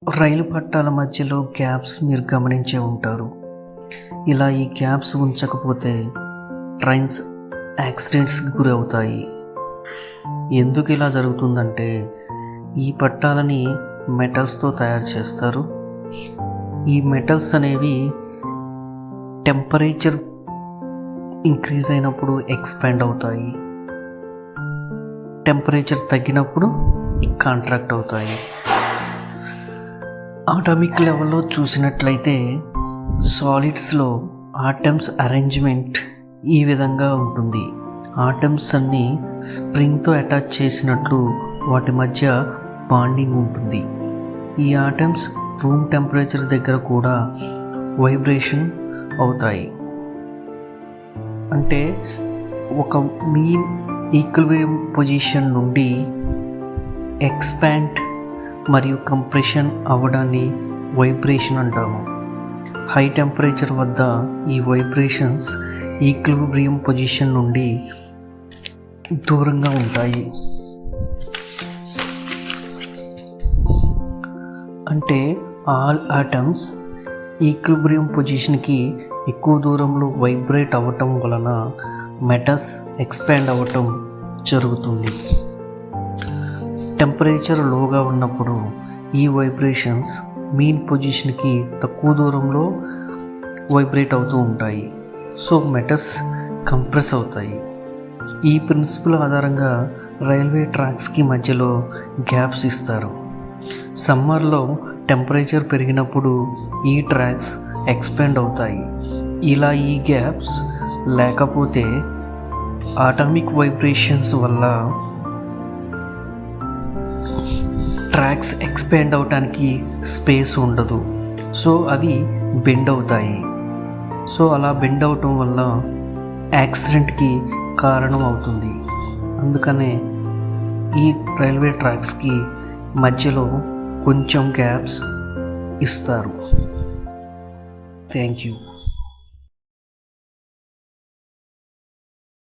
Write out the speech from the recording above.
రైలు పట్టాల మధ్యలో గ్యాప్స్ మీరు గమనించే ఉంటారు. ఇలా ఈ గ్యాప్స్ ఉంచకపోతే ట్రైన్స్ యాక్సిడెంట్స్కి గురవుతాయి. ఎందుకు ఇలా జరుగుతుందంటే ఈ పట్టాలని మెటల్స్తో తయారు చేస్తారు. ఈ మెటల్స్ అనేవి టెంపరేచర్ ఇంక్రీజ్ అయినప్పుడు ఎక్స్పాండ్ అవుతాయి, టెంపరేచర్ తగ్గినప్పుడు కాంట్రాక్ట్ అవుతాయి. ఆటమిక్ లెవెల్లో చూసినట్లయితే సాలిడ్స్లో ఆటమ్స్ అరేంజ్మెంట్ ఈ విధంగా ఉంటుంది. ఆటమ్స్ అన్నీ స్ప్రింగ్తో అటాచ్ చేసినట్లు వాటి మధ్య బాండింగ్ ఉంటుంది. ఈ ఆటమ్స్ రూమ్ టెంపరేచర్ దగ్గర కూడా వైబ్రేషన్ అవుతాయి. అంటే ఒక మీన్ ఈక్విలిబ్రియం పొజిషన్ నుండి ఎక్స్పాండ్ మరియు కంప్రెషన్ అవ్వడాన్ని వైబ్రేషన్ అంటాము. హై టెంపరేచర్ వద్ద ఈ వైబ్రేషన్స్ ఈక్విలిబ్రియం పొజిషన్ నుండి దూరంగా ఉంటాయి. అంటే ఆల్ ఆటమ్స్ ఈక్విలిబ్రియం పొజిషన్కి ఎక్కువ దూరంలో వైబ్రేట్ అవ్వటం వలన మెటల్స్ ఎక్స్పాండ్ అవ్వటం జరుగుతుంది. టెంపరేచర్ లోగా ఉన్నప్పుడు ఈ వైబ్రేషన్స్ మీన్ పొజిషన్కి తక్కువ దూరంలో వైబ్రేట్ అవుతూ ఉంటాయి. సో మెటల్స్ కంప్రెస్ అవుతాయి. ఈ ప్రిన్సిపల్ ఆధారంగా రైల్వే ట్రాక్స్కి మధ్యలో గ్యాప్స్ ఇస్తారు. సమ్మర్లో టెంపరేచర్ పెరిగినప్పుడు ఈ ట్రాక్స్ ఎక్స్పాండ్ అవుతాయి. ఇలా ఈ గ్యాప్స్ లేకపోతే ఆటమిక్ వైబ్రేషన్స్ వల్ల ట్రాక్స్ ఎక్స్పాండ్ అవటానికి స్పేస్ ఉండదు. సో అవి బెండ్ అవుతాయి. సో అలా బెండ్ అవటం వల్ల యాక్సిడెంట్కి కారణం అవుతుంది. అందుకనే ఈ రైల్వే ట్రాక్స్కి మధ్యలో కొంచెం గ్యాప్స్ ఇస్తారు. Thank you.